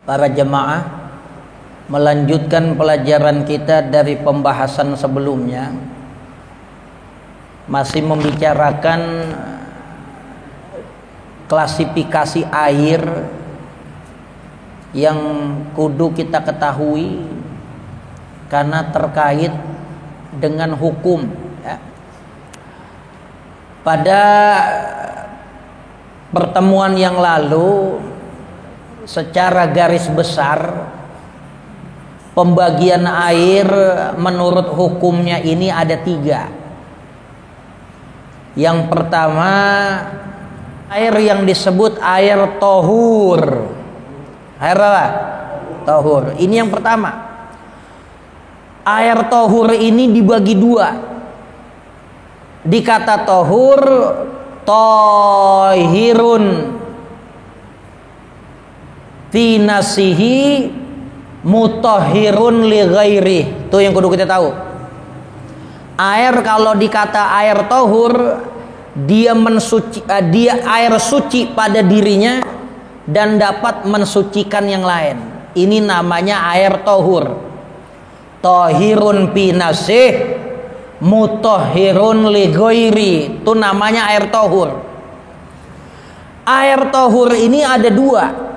Para jemaah, melanjutkan pelajaran kita dari pembahasan sebelumnya, masih membicarakan klasifikasi air yang kudu kita ketahui karena terkait dengan hukum ya. Pada pertemuan yang lalu secara garis besar pembagian air menurut hukumnya ini ada 3. Yang pertama, air yang disebut air tohur. Air apa? Tohur. Ini yang pertama. Air tohur ini dibagi 2. Di kata tohur, tohirun fi nasihi mutahhirun li ghairi. Itu yang kudu kita tahu. Air kalau dikata air tohur, dia air suci pada dirinya dan dapat mensucikan yang lain. Ini namanya air tohur. Tohirun fi nasih mutahhirun li ghairi. Itu namanya air tohur. Air tohur ini ada 2.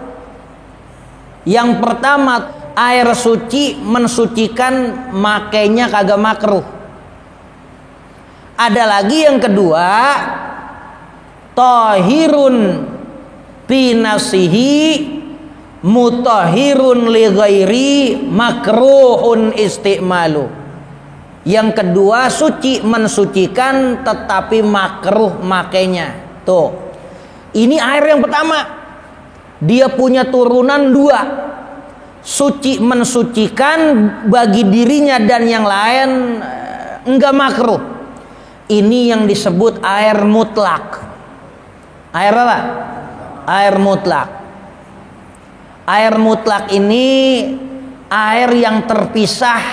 Yang pertama, air suci mensucikan, makainya kagak makruh. Ada lagi yang kedua, tahirun fi nafsihi mutahhirun li ghairi makruhun istimalu. Yang kedua, suci mensucikan tetapi makruh makainya. Tuh. Ini air yang pertama. Dia punya turunan 2. Suci mensucikan bagi dirinya dan yang lain enggak makruh. Ini yang disebut air mutlak. Air apa? Air mutlak. Air mutlak ini air yang terpisah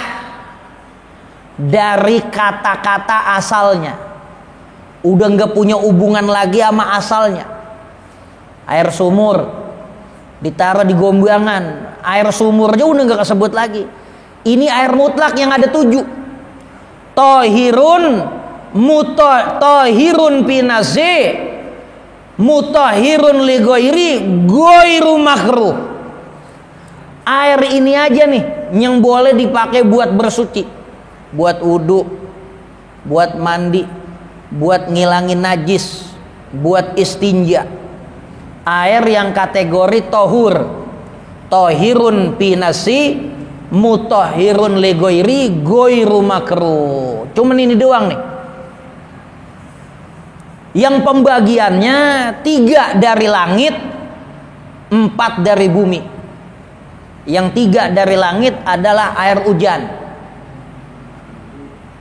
dari kata-kata asalnya. Udah enggak punya hubungan lagi sama asalnya. Air sumur ditaruh di gombangan, air sumur aja udah nggak kesebut lagi. Ini air mutlak yang ada 7. Tohirun mutahhirun pinase mutahhirun li ghairi ghairu makruh. Air ini aja nih yang boleh dipakai buat bersuci, buat wudu, buat mandi, buat ngilangin najis, buat istinja. Air yang kategori tohur, tohirun pinasi mutahhirun li ghairi ghairu makruh. Cuman ini doang nih. Yang pembagiannya 3 dari langit, 4 dari bumi. Yang 3 dari langit adalah air hujan.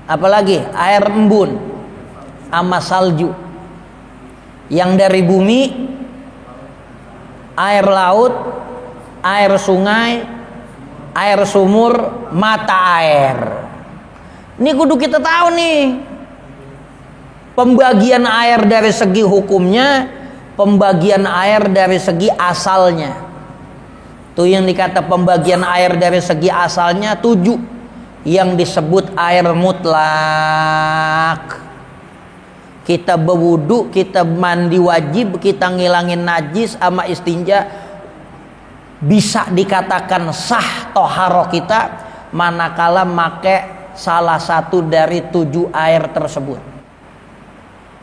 Apalagi air embun sama salju. Yang dari bumi, air laut, air sungai, air sumur, mata air. Ini kudu kita tahu nih. Pembagian air dari segi hukumnya, pembagian air dari segi asalnya. Tuh yang dikata pembagian air dari segi asalnya 7. Yang disebut air mutlak. Kita berwudu, kita mandi wajib, kita ngilangin najis sama istinja, bisa dikatakan sah toharo kita manakala make salah satu dari 7 air tersebut.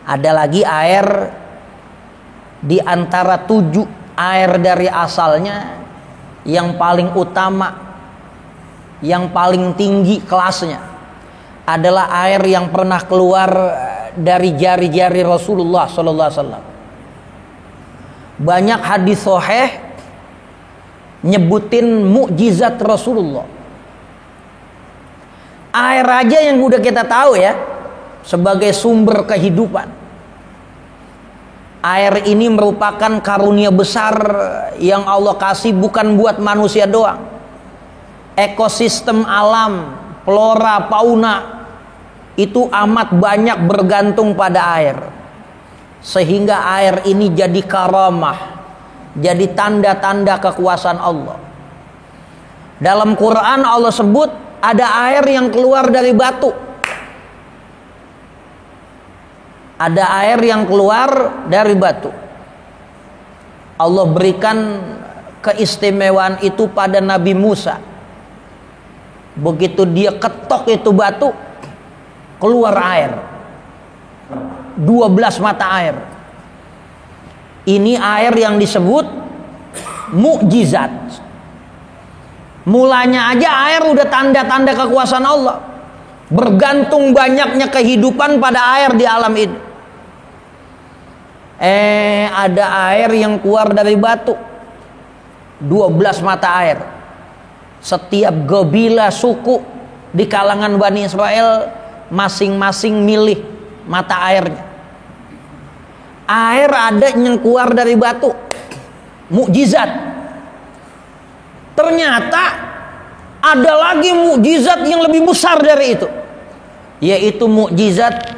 Ada lagi air di antara 7 air dari asalnya yang paling utama, yang paling tinggi kelasnya adalah air yang pernah keluar dari jari-jari Rasulullah sallallahu alaihi wasallam. Banyak hadis sahih nyebutin mukjizat Rasulullah. Air aja yang udah kita tahu ya sebagai sumber kehidupan. Air ini merupakan karunia besar yang Allah kasih bukan buat manusia doang. Ekosistem alam, flora, fauna itu amat banyak bergantung pada air. Sehingga air ini jadi karamah, jadi tanda-tanda kekuasaan Allah. Dalam Quran Allah sebut ada air yang keluar dari batu. Ada air yang keluar dari batu. Allah berikan keistimewaan itu pada Nabi Musa. Begitu dia ketok itu batu, keluar air. 12 mata air. Ini air yang disebut mukjizat. Mulanya aja air udah tanda-tanda kekuasaan Allah. Bergantung banyaknya kehidupan pada air di alam ini. Ada air yang keluar dari batu. 12 mata air. Setiap gabila suku di kalangan Bani Israel masing-masing milih mata airnya. Air ada yang keluar dari batu. Mukjizat. Ternyata ada lagi mukjizat yang lebih besar dari itu, yaitu mukjizat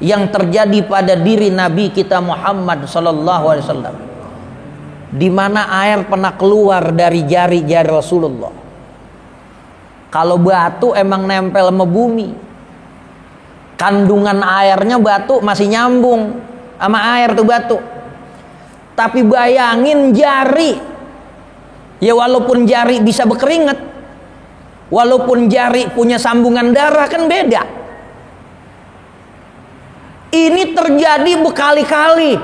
yang terjadi pada diri Nabi kita Muhammad sallallahu alaihi wasallam, di mana air pernah keluar dari jari-jari Rasulullah. Kalau batu emang nempel sama bumi, kandungan airnya batu masih nyambung sama air tuh batu. Tapi bayangin jari, ya walaupun jari bisa berkeringat, walaupun jari punya sambungan darah, kan beda. Ini terjadi berkali-kali,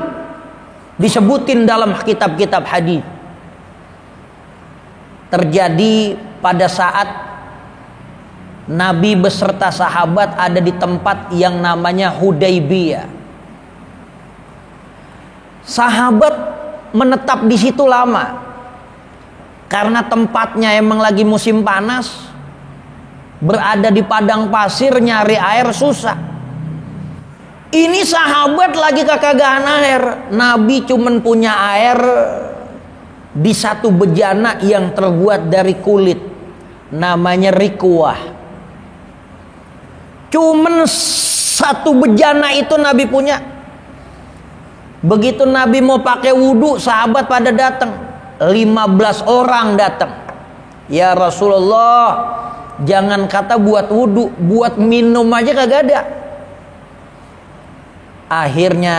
disebutin dalam kitab-kitab hadis. Terjadi pada saat Nabi beserta sahabat ada di tempat yang namanya Hudaybiyah. Sahabat menetap di situ lama karena tempatnya emang lagi musim panas. Berada di padang pasir, nyari air susah. Ini sahabat lagi kekagahan air. Nabi cuman punya air di satu bejana yang terbuat dari kulit, namanya rikwah. Cuman satu bejana itu Nabi punya. Begitu Nabi mau pakai wudhu, sahabat pada datang. 15 orang datang. Ya Rasulullah, jangan kata buat wudhu, buat minum aja kagak ada. Akhirnya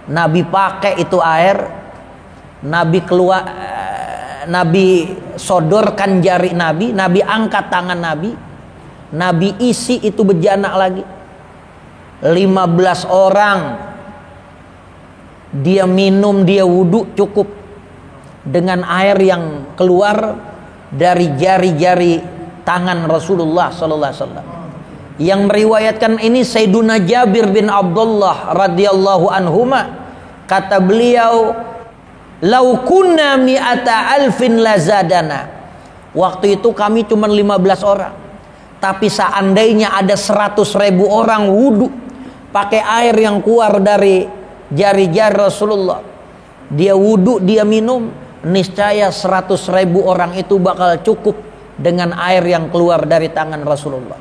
Nabi pakai itu air. Nabi keluar, Nabi sodorkan jari Nabi. Nabi angkat tangan Nabi. Nabi isi itu bejana lagi. 15 orang. Dia minum, dia wudhu cukup dengan air yang keluar dari jari-jari tangan Rasulullah sallallahu alaihi wasallam. Yang meriwayatkan ini Sayyiduna Jabir bin Abdullah radhiyallahu anhuma, kata beliau, "Lau kunna mi'ata alfin lazadana." Waktu itu kami cuma 15 orang. Tapi seandainya ada 100.000 orang wudu pakai air yang keluar dari jari-jari Rasulullah, dia wudu, dia minum, niscaya 100.000 orang itu bakal cukup dengan air yang keluar dari tangan Rasulullah.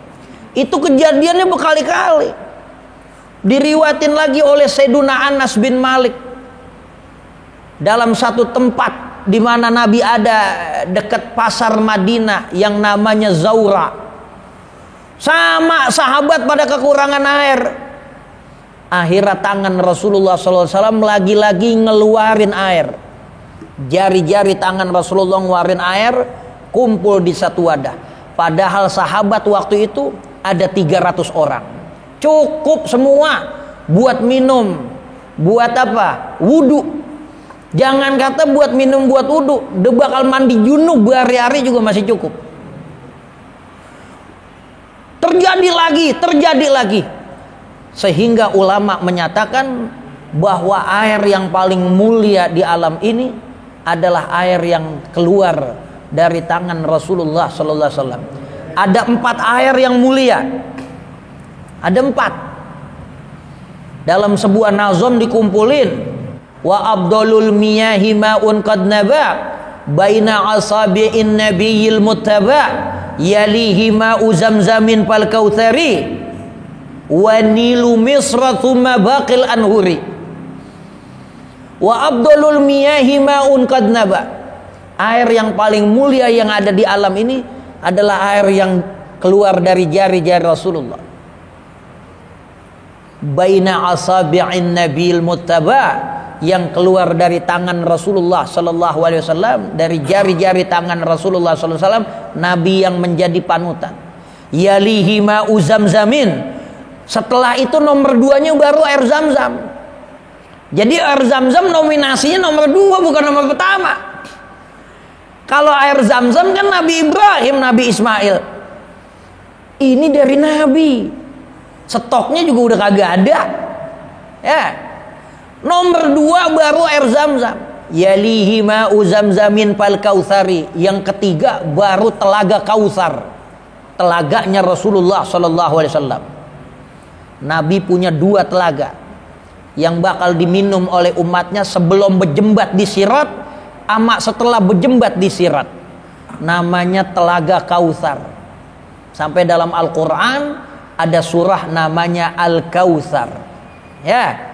Itu kejadiannya berkali-kali. Diriwayatin lagi oleh Sayyiduna Anas bin Malik. Dalam satu tempat di mana Nabi ada dekat pasar Madinah yang namanya Zaura. Sama sahabat pada kekurangan air. Akhirnya tangan Rasulullah SAW lagi-lagi ngeluarin air. Jari-jari tangan Rasulullah ngeluarin air, kumpul di satu wadah. Padahal sahabat waktu itu ada 300 orang. Cukup semua buat minum. Buat apa? Wudu. Jangan kata buat minum, buat wudu. Dia bakal mandi junub berhari-hari juga masih cukup. Terjadi lagi. Sehingga ulama menyatakan bahwa air yang paling mulia di alam ini adalah air yang keluar dari tangan Rasulullah sallallahu alaihi wasallam. Ada 4 air yang mulia. Ada 4. Dalam sebuah nazam dikumpulin. Wa abdalul miyahi ma'un qad naba baina asabi'in nabiyil muttaba yalihi ma'u zamzamin fal kautsari wa nilu misra thumma baqil anhuri. Wa abdalul miyahi ma'un qad naba. Air yang paling mulia yang ada di alam ini adalah air yang keluar dari jari-jari Rasulullah. Baina asabi'in nabil muttaba, yang keluar dari tangan Rasulullah sallallahu alaihi wasallam, dari jari-jari tangan Rasulullah sallallahu alaihi wasallam, nabi yang menjadi panutan. Yalihi ma'u zamzamin. Setelah itu nomor 2-nya baru air Zam-Zam. Jadi air Zam-Zam nominasinya nomor 2, bukan nomor pertama. Kalau air Zam-Zam kan Nabi Ibrahim, Nabi Ismail. Ini dari Nabi. Stoknya juga udah kagak ada. Ya. Nomor 2 baru air Zam-Zam. Yalihi ma'u zamzamin fal kautsari. Yang ketiga baru telaga Kautsar. Telaganya Rasulullah sallallahu alaihi wasallam. Nabi punya 2 telaga yang bakal diminum oleh umatnya sebelum berjembat di Sirat sama setelah berjembat di Sirat. Namanya telaga Kautsar. Sampai dalam Al-Qur'an ada surah namanya Al-Kautsar. Ya.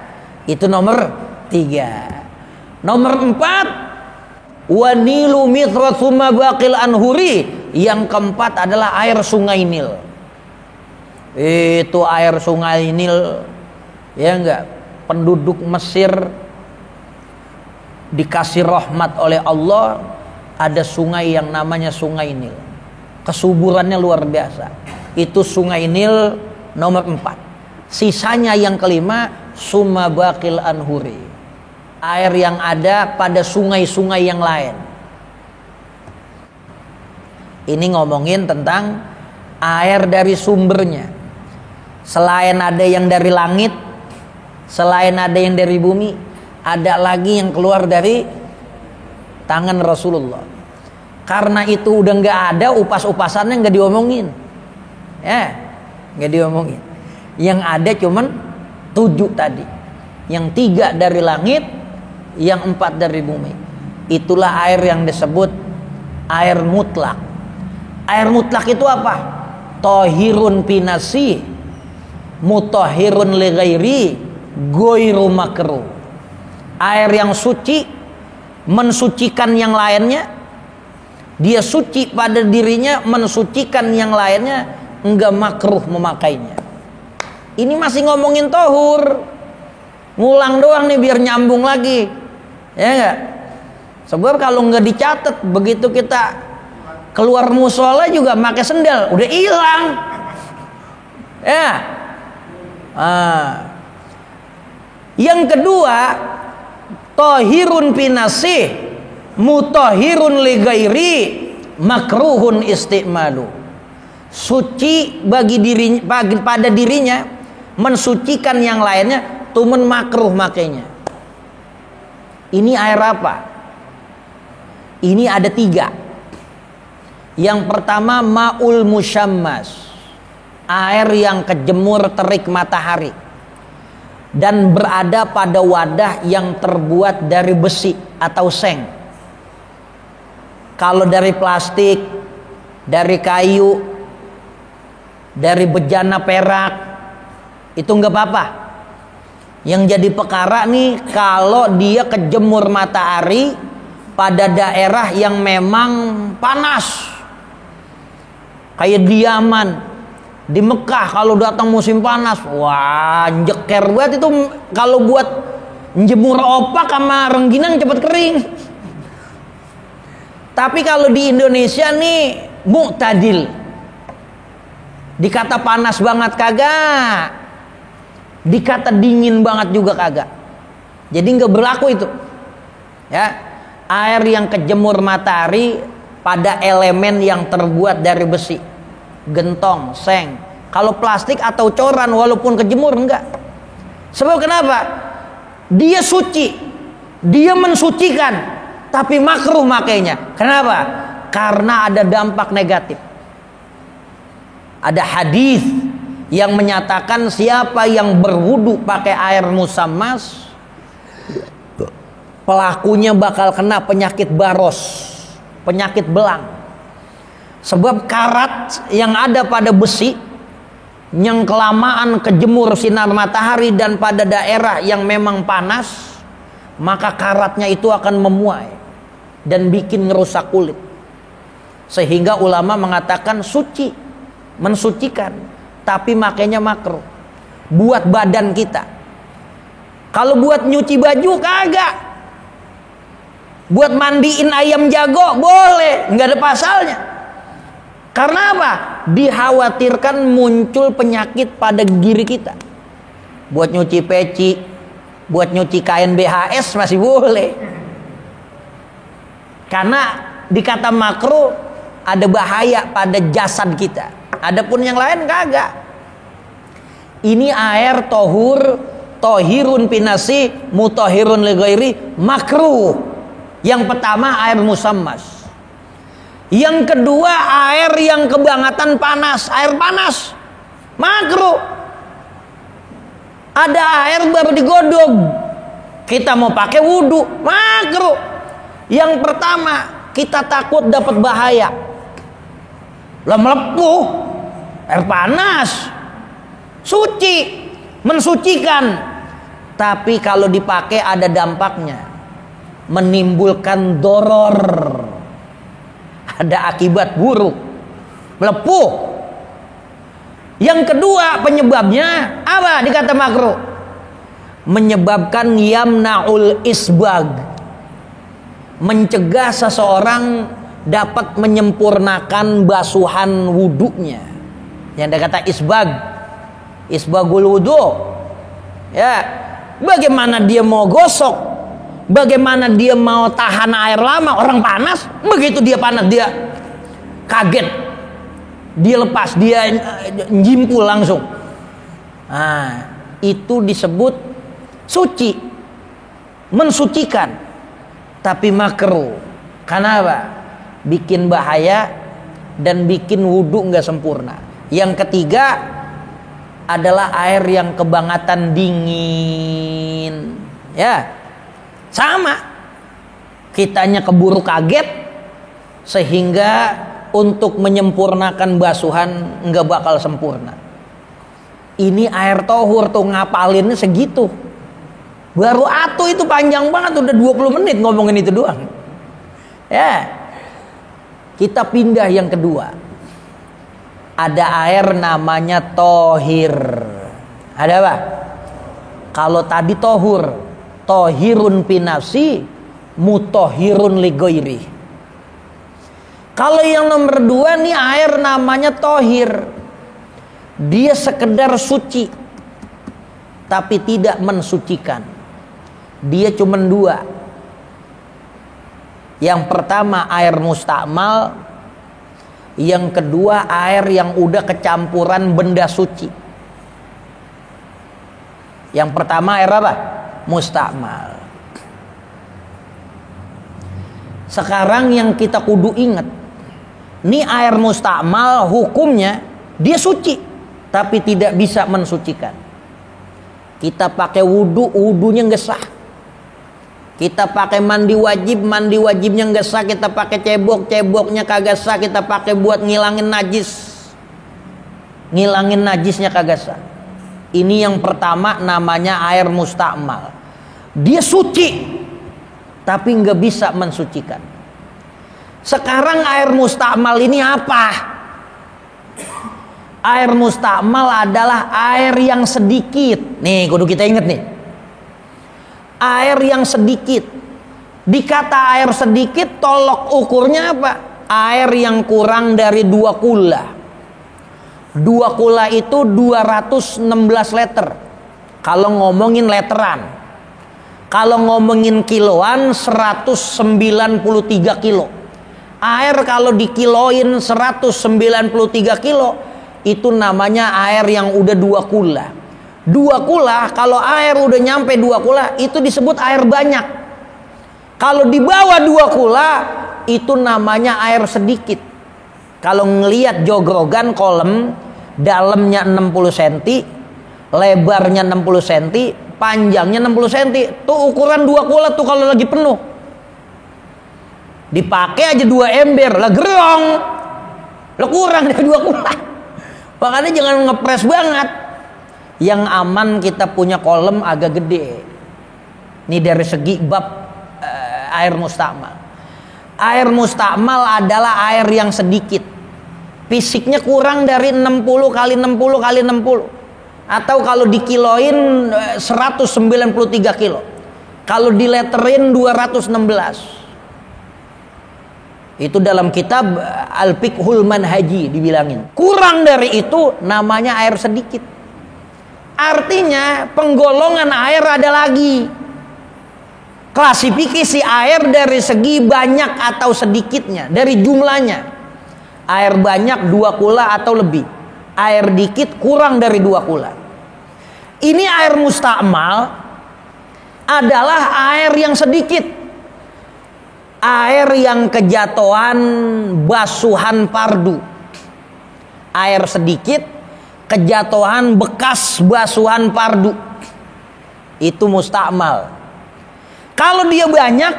Itu nomor 3. Nomor 4, wa nilu mithra tsumma baqil anhuri. Yang keempat adalah air Sungai Nil. Itu air Sungai Nil, ya enggak, penduduk Mesir dikasih rahmat oleh Allah, ada sungai yang namanya Sungai Nil. Kesuburannya luar biasa. Itu Sungai Nil nomor 4. Sisanya yang kelima, summa baqil anhuri. Air yang ada pada sungai-sungai yang lain. Ini ngomongin tentang air dari sumbernya. Selain ada yang dari langit, selain ada yang dari bumi, ada lagi yang keluar dari tangan Rasulullah. Karena itu udah nggak ada, upas-upasannya nggak diomongin, ya, nggak diomongin. Yang ada cuman 7 tadi, yang 3 dari langit, yang 4 dari bumi. Itulah air yang disebut air mutlak. Air mutlak itu apa? Tohirun pinasi, mutahhirun li ghairi, ghairu makruh. Air yang suci, mensucikan yang lainnya. Dia suci pada dirinya, mensucikan yang lainnya, enggak makruh memakainya. Ini masih ngomongin tohur. Ngulang doang nih biar nyambung lagi. Ya enggak? Sebab kalau enggak dicatat, begitu kita keluar musola juga pakai sendal, udah hilang. Ya. Yang kedua, tohirun pinasih, mutahhirun li ghairi, makruhun istimalu. Suci bagi dirinya, pada dirinya, mensucikan yang lainnya, tumen makruh makainya. Ini air apa? Ini ada 3. Yang pertama, ma'ul musyammas, air yang kejemur terik matahari dan berada pada wadah yang terbuat dari besi atau seng. Kalau dari plastik, dari kayu, dari bejana perak, itu nggak apa-apa. Yang jadi perkara nih kalau dia kejemur matahari pada daerah yang memang panas. Kayak di Yaman, di Mekah kalau datang musim panas, wah jeker banget itu. Kalau buat jemur opak sama rengginang cepet kering. Tapi kalau di Indonesia nih mu'tadil, dikata panas banget kagak, dikata dingin banget juga kagak. Jadi nggak berlaku itu. Ya, air yang kejemur matahari pada elemen yang terbuat dari besi, gentong, seng. Kalau plastik atau coran walaupun kejemur enggak. Sebab kenapa? Dia suci, dia mensucikan, tapi makruh makainya. Kenapa? Karena ada dampak negatif. Ada hadis yang menyatakan siapa yang berwudu pakai air musammas, pelakunya bakal kena penyakit baros, penyakit belang. Sebab karat yang ada pada besi yang kelamaan kejemur sinar matahari dan pada daerah yang memang panas, maka karatnya itu akan memuai. dan bikin ngerusak kulit. Sehingga ulama mengatakan suci, mensucikan, tapi makainya makruh buat badan kita. Kalau buat nyuci baju kagak. Buat mandiin ayam jago boleh, nggak ada pasalnya. Karena apa? Dikhawatirkan muncul penyakit pada diri kita. Buat nyuci peci, buat nyuci kain BHS masih boleh. Karena dikata makruh ada bahaya pada jasad kita. Adapun yang lain kagak. Ini air tohur, tohirun pinasi, mutahirun lighairi, makruh. Yang pertama air musammas. Yang kedua air yang kebangetan panas, air panas, makruh. Ada air baru digodok, kita mau pakai wudhu, makruh. Yang pertama kita takut dapat bahaya, melepuh, air panas, suci, mensucikan. Tapi kalau dipakai ada dampaknya, menimbulkan doror, ada akibat buruk, melepuh. Yang kedua penyebabnya apa? Dikata makruh, menyebabkan yamnaul isbag, mencegah seseorang dapat menyempurnakan basuhan wudunya. Yang dikata isbag, isbagul wudu. Ya, bagaimana dia mau gosok, bagaimana dia mau tahan air lama, orang panas, begitu dia panas dia kaget, dia lepas, dia njimpul langsung. Nah, itu disebut suci, mensucikan, tapi makruh. Karena apa? Bikin bahaya dan bikin wudhu nggak sempurna. Yang ketiga adalah air yang kebangetan dingin. Ya, sama, kitanya keburu kaget sehingga untuk menyempurnakan basuhan nggak bakal sempurna. Ini air tohur tuh ngapalinnya segitu. Baru atuh itu panjang banget, udah 20 menit ngomongin itu doang. Ya, kita pindah yang kedua. Ada air namanya tohir. Ada apa? Kalau tadi tohur, tohirun pinasi, mutohirun ligoiri. Kalau yang nomor 2 nih air namanya tohir, dia sekedar suci tapi tidak mensucikan. Dia cuma 2. Yang pertama air mustakmal, yang kedua air yang udah kecampuran benda suci. Yang pertama air apa? Mustakmal. Sekarang yang kita kudu ingat, ini air mustakmal hukumnya dia suci tapi tidak bisa mensucikan. Kita pakai wudhu, wudhunya nggak sah. Kita pakai mandi wajib, mandi wajibnya nggak sah. Kita pakai cebok, ceboknya kagak sah. Kita pakai buat ngilangin najis, ngilangin najisnya kagak sah. Ini yang pertama namanya air mustakmal. Dia suci tapi nggak bisa mensucikan. Sekarang air mustakmal ini apa? Air mustakmal adalah air yang sedikit. Nih kudu kita ingat nih, air yang sedikit. Dikata air sedikit, tolok ukurnya apa? Air yang kurang dari 2 kula. 2 kula itu 216 liter kalau ngomongin literan. Kalau ngomongin kiloan 193 kilo. Air kalau dikiloin 193 kilo itu namanya air yang udah 2 kula. 2 kula, kalau air udah nyampe 2 kula itu disebut air banyak. Kalau di bawah 2 kula itu namanya air sedikit. Kalau ngelihat jogrogan kolam, dalamnya 60 cm, lebarnya 60 cm, panjangnya 60 cm, tuh ukuran 2 kula tuh kalau lagi penuh. Dipakai aja 2 ember lah gerong, lah kurang dari 2 kula. Makanya jangan ngepres banget. Yang aman kita punya kolam agak gede. Ini dari segi bab air mustakmal. Air mustakmal adalah air yang sedikit, fisiknya kurang dari 60 kali 60 kali 60, atau kalau dikiloin 193 kilo, kalau dileterin 216. Itu dalam kitab Al-Fiqhul Manhaji dibilangin. Kurang dari itu namanya air sedikit. Artinya penggolongan air ada lagi. Klasifikasi air dari segi banyak atau sedikitnya, dari jumlahnya. Air banyak 2 kula atau lebih. Air dikit kurang dari 2 kula. Ini air mustakmal adalah air yang sedikit. Air yang kejatuhan basuhan pardu. Air sedikit kejatuhan bekas basuhan pardu. Itu mustakmal. Kalau dia banyak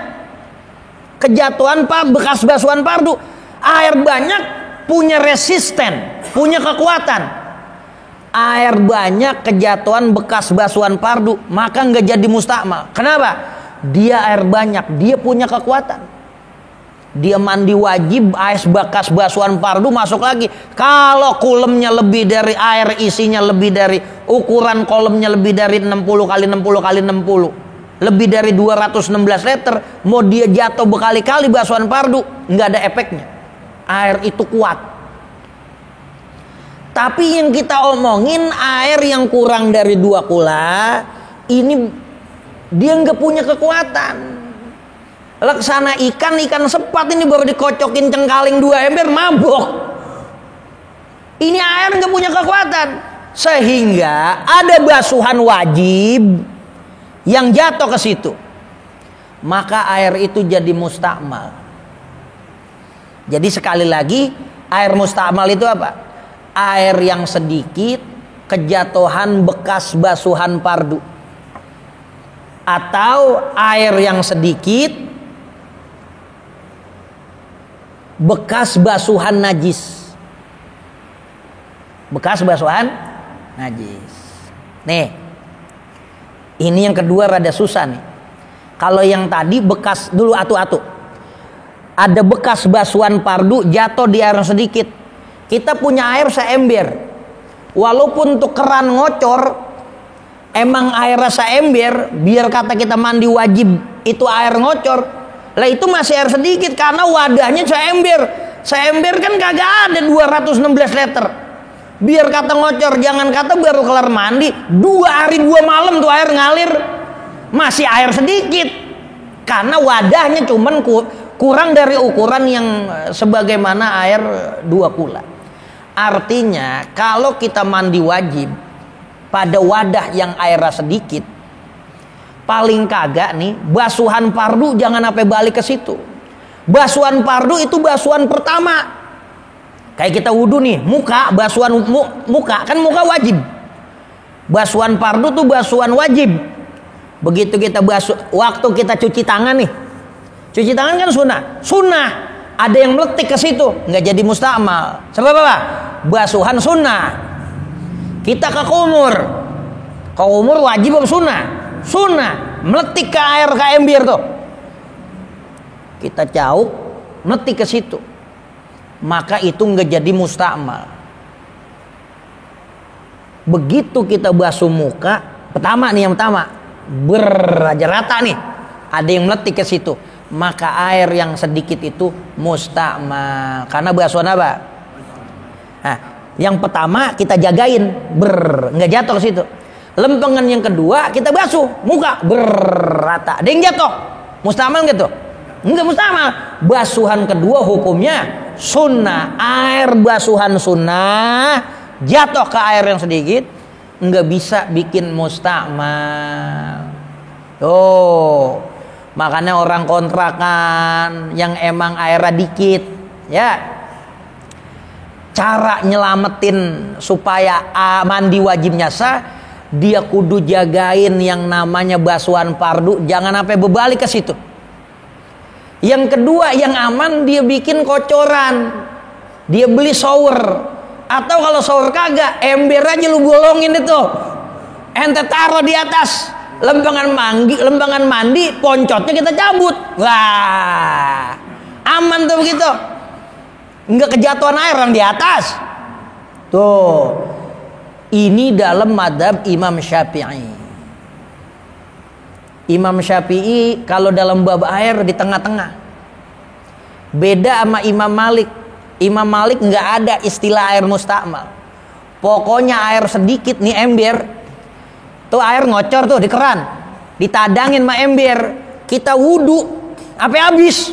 kejatuhan bekas basuhan pardu, air banyak punya resisten, punya kekuatan. Air banyak kejatuhan bekas basuhan pardu, maka nggak jadi mustakmal. Kenapa? Dia air banyak, dia punya kekuatan. Dia mandi wajib, air bekas basuhan pardu masuk lagi. Kalau kolemnya lebih dari air, isinya lebih dari ukuran kolemnya lebih dari 60 kali 60 kali 60, lebih dari 216 liter, mau dia jatuh berkali-kali basuhan pardu, nggak ada efeknya. Air itu kuat. Tapi yang kita omongin air yang kurang dari 2 kula, ini dia nggak punya kekuatan. Laksana ikan sepat ini baru dikocokin cengkaling 2 ember mabok. Ini air nggak punya kekuatan, sehingga ada basuhan wajib yang jatuh ke situ, maka air itu jadi mustakmal. Jadi sekali lagi, air mustakmal itu apa? Air yang sedikit kejatuhan bekas basuhan pardu, atau air yang sedikit bekas basuhan najis. Bekas basuhan najis. Nih, ini yang kedua rada susah nih. Kalau yang tadi bekas dulu atu-atu, ada bekas basuhan pardu jatuh di air sedikit. Kita punya air seember, walaupun tukeran ngocor, emang air seember, biar kata kita mandi wajib itu air ngocor, lah itu masih air sedikit karena wadahnya seember. Seember kan kagak ada 216 liter. Biar kata ngocor, jangan kata baru kelar mandi 2 hari 2 malam tuh air ngalir, masih air sedikit karena wadahnya cuman kurang dari ukuran yang sebagaimana air 2 kula. Artinya kalau kita mandi wajib pada wadah yang airnya sedikit, paling kagak nih basuhan pardu jangan sampai balik ke situ. Basuhan pardu itu basuhan pertama. Kayak kita wudu nih, muka, basuhan muka, kan muka wajib. Basuhan pardu tuh basuhan wajib. Begitu kita basuh, waktu kita cuci tangan nih, cuci tangan kan sunnah. Ada yang meletik ke situ, nggak jadi mustakmal. Sebab apa? Basuhan sunnah. Kita ke kumur wajib apa sunnah? Sunnah. Meletik ke air ke ember tuh, kita caup, meletik ke situ, maka itu nggak jadi mustakmal. Begitu kita basuh muka, yang pertama beraja rata nih, ada yang meletik ke situ, maka air yang sedikit itu mustakmal karena basuhan apa? Nah, yang pertama kita jagain nggak jatuh ke situ. Lempengan yang kedua kita basuh muka berrata, ada yang jatuh, mustakmal gitu? Enggak mustakmal. Basuhan kedua hukumnya sunnah. Air basuhan sunnah jatuh ke air yang sedikit, nggak bisa bikin mustakmal. Tuh, makanya orang kontrakan yang emang airnya dikit, ya, cara nyelamatin supaya mandi wajibnya sah, dia kudu jagain yang namanya basuhan pardu, jangan sampai berbalik ke situ. Yang kedua yang aman, dia bikin kocoran, dia beli shower, atau kalau shower kagak, ember aja lu bolongin itu, ente taruh di atas lembangan mandi, poncotnya kita cabut. Wah, Aman tuh begitu. Enggak kejatuhan air orang di atas. Tuh. Ini dalam madhab Imam Syafi'i. Imam Syafi'i kalau dalam bab air di tengah-tengah. Beda sama Imam Malik. Imam Malik nggak ada istilah air mustakmal. Pokoknya air sedikit nih ember, tuh air ngocor tuh di keran, ditadangin sama ember, kita wudu, apa habis?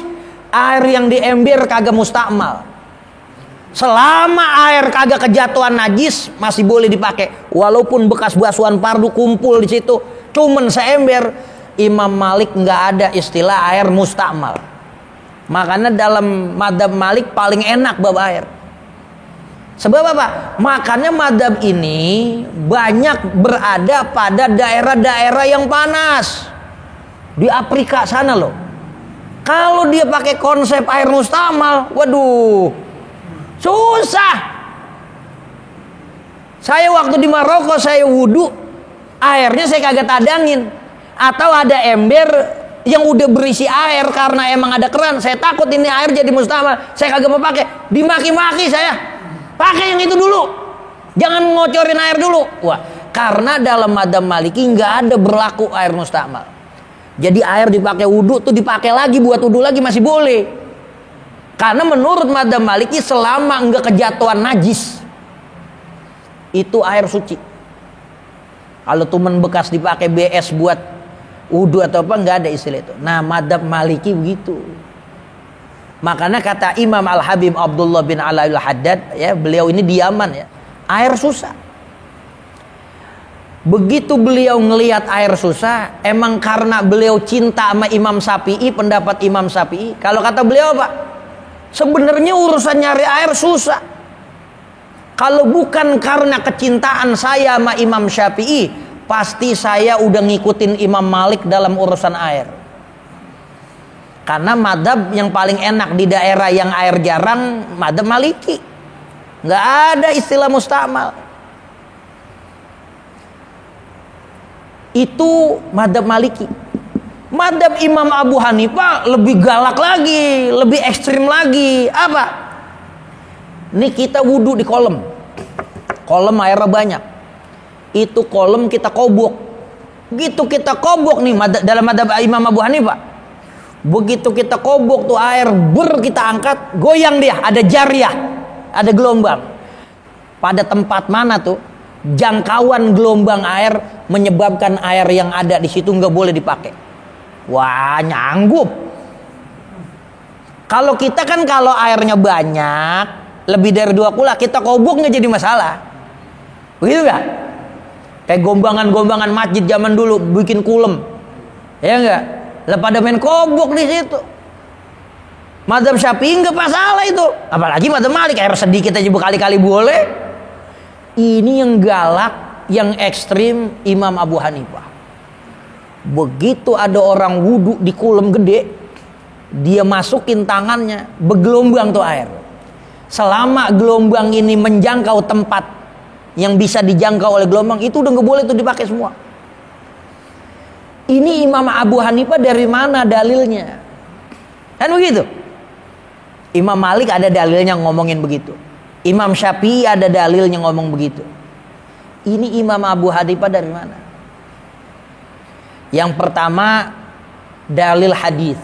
Air yang di ember kagak mustakmal. Selama air kagak kejatuhan najis masih boleh dipakai, walaupun bekas basuhan fardu kumpul di situ, cuman seember. Imam Malik nggak ada istilah air mustakmal. Makanya dalam madhab Malik paling enak bab air. Sebab apa? Makanya madhab ini banyak berada pada daerah-daerah yang panas. Di Afrika sana loh. Kalau dia pakai konsep air mustakmal, waduh, susah. Saya waktu di Maroko saya wudhu, airnya saya kagak tadangin. Atau ada ember yang udah berisi air karena emang ada keran, saya takut ini air jadi mustakmal, saya kagak mau pakai, dimaki-maki saya, pakai yang itu dulu, jangan ngocorin air dulu. Wah, karena dalam madhab Maliki nggak ada berlaku air mustakmal. Jadi air dipakai wudhu tuh dipakai lagi buat wudhu lagi masih boleh, karena menurut madhab Maliki selama nggak kejatuhan najis itu air suci. Kalau tumen bekas dipakai BS buat wudhu atau apa nggak ada istilah itu. Nah madhab Maliki begitu. Makanya kata Imam Al-Habib Abdullah bin Ala Al-Haddad, ya, beliau ini di Yaman, ya, air susah. Begitu beliau ngelihat air susah, emang karena beliau cinta sama Imam Syafi'i, pendapat Imam Syafi'i. Kalau kata beliau apa? Sebenarnya urusan nyari air susah. Kalau bukan karena kecintaan saya sama Imam Syafi'i, pasti saya udah ngikutin Imam Malik dalam urusan air. Karena madhab yang paling enak di daerah yang air jarang, madhab Maliki. Nggak ada istilah mustakmal. Itu madhab Maliki. Madhab Imam Abu Hanifah lebih galak lagi, lebih ekstrim lagi. Apa? Ini kita wudhu di kolam. Kolam airnya banyak. Itu kolam kita kobok. Begitu kita kobok nih dalam madhab Imam Abu Hanifah, begitu kita kobok tuh air kita angkat, goyang dia, ada jariyah, ada gelombang. Pada tempat mana tuh jangkauan gelombang air menyebabkan air yang ada di situ nggak boleh dipakai. Wah, nyanggup. Kalau kita kan kalau airnya banyak, lebih dari 2 kula, kita kobok nggak jadi masalah. Begitu nggak? Kayak gombangan-gombangan masjid zaman dulu bikin kulem, ya enggak? Lah pada main kobok di situ. Madhab Syafi'i enggak masalah itu. Apalagi madhab Malik air sedikit aja berkali-kali boleh. Ini yang galak, yang ekstrim Imam Abu Hanifah. Begitu ada orang wudhu di kulem gede, dia masukin tangannya, bergelombang tuh air. Selama gelombang ini menjangkau tempat yang bisa dijangkau oleh gelombang, itu udah nggak boleh tuh dipakai semua. Ini Imam Abu Hanifah dari mana dalilnya? Kan begitu. Imam Malik ada dalilnya ngomongin begitu. Imam Syafi'i ada dalilnya ngomong begitu. Ini Imam Abu Hanifah dari mana? Yang pertama, dalil hadis.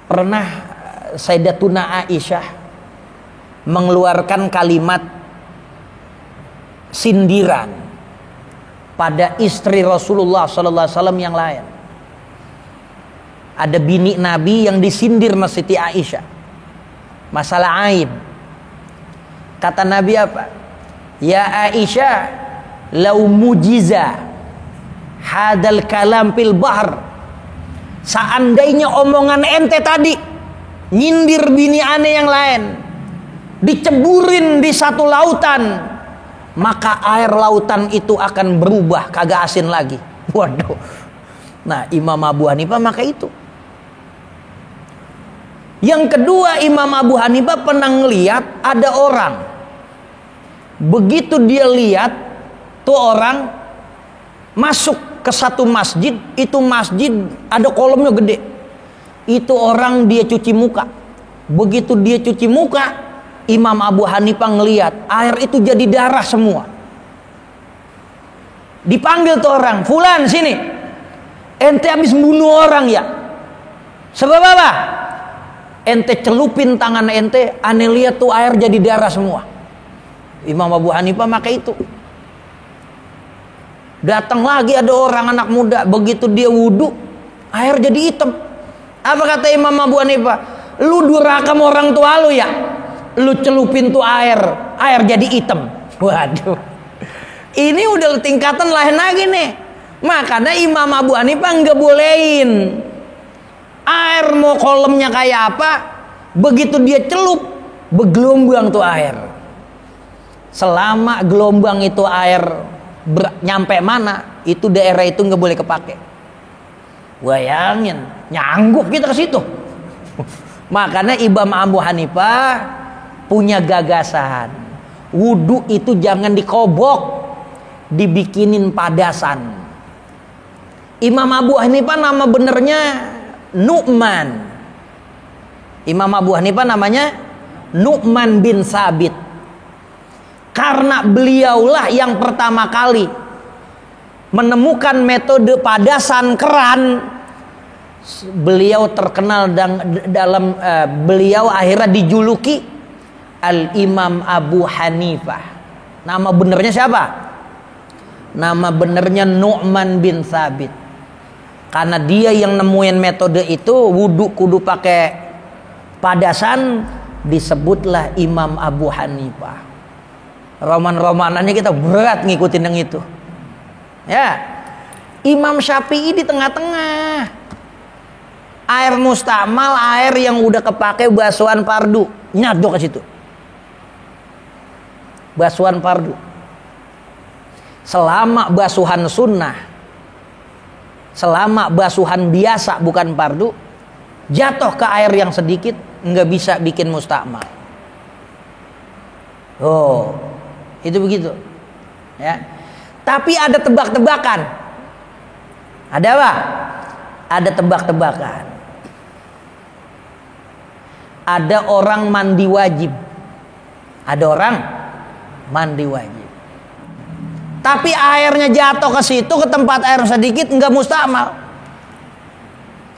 Pernah Sayyidatuna Aisyah mengeluarkan kalimat sindiran pada istri Rasulullah sallallahu alaihi wasallam yang lain. Ada bini Nabi yang disindir sama Siti Aisyah masalah aib. Kata Nabi apa? Ya Aisyah, lau mujiza hadal kalam fil bahr, seandainya omongan ente tadi nyindir bini ane yang lain diceburin di satu lautan, maka air lautan itu akan berubah kagak asin lagi. Waduh. Nah Imam Abu Hanifah maka itu. Yang kedua, Imam Abu Hanifah pernah ngeliat ada orang, begitu dia lihat tuh orang masuk ke satu masjid, itu masjid ada kolamnya gede. Itu orang dia cuci muka. Begitu dia cuci muka, Imam Abu Hanifah ngelihat air itu jadi darah semua. Dipanggil tuh orang, "Fulan, sini. Ente habis bunuh orang ya? Sebab apa? Ente celupin tangan ente, ane lihat tuh air jadi darah semua." Imam Abu Hanifah maka itu. Datang lagi ada orang anak muda, begitu dia wudu, air jadi hitam. Apa kata Imam Abu Hanifah? "Lu durhaka sama orang tua lu ya? Lu celupin tuh air jadi hitam." Waduh. Ini udah tingkatan lain lagi nih. Makanya Imam Abu Hanifah nggak bolehin. Air mau kolamnya kayak apa, begitu dia celup, bergelombang tuh air. Selama gelombang itu air nyampe mana, itu daerah itu nggak boleh kepake. Bayangin, nyanggup kita ke situ. Makanya Imam Abu Hanifah punya gagasan, wudu itu jangan dikobok, dibikinin padasan. Imam Abu Hanifah nama benernya Nu'man. Imam Abu Hanifah namanya Nu'man bin Sabit. Karena beliaulah yang pertama kali menemukan metode padasan keran. Beliau terkenal dalam beliau akhirnya dijuluki Al-Imam Abu Hanifah. Nama benernya siapa? Nama benernya Nu'man bin Sabit. Karena dia yang nemuin metode itu, wudu kudu pakai padasan, disebutlah Imam Abu Hanifah. Roman-romanannya kita berat ngikutin yang itu. Ya. Imam Syafi'i di tengah-tengah. Air mustamal, air yang udah kepake basuhan fardu, nyadok ke situ. Basuhan fardu. Selama basuhan sunnah, selama basuhan biasa bukan fardu, jatuh ke air yang sedikit nggak bisa bikin mustamal. Oh, itu begitu. Ya. Tapi ada tebak-tebakan. Ada apa? Ada tebak-tebakan. Ada orang mandi wajib. Ada orang mandi wajib. Tapi airnya jatuh ke situ, ke tempat air sedikit, nggak mustamal.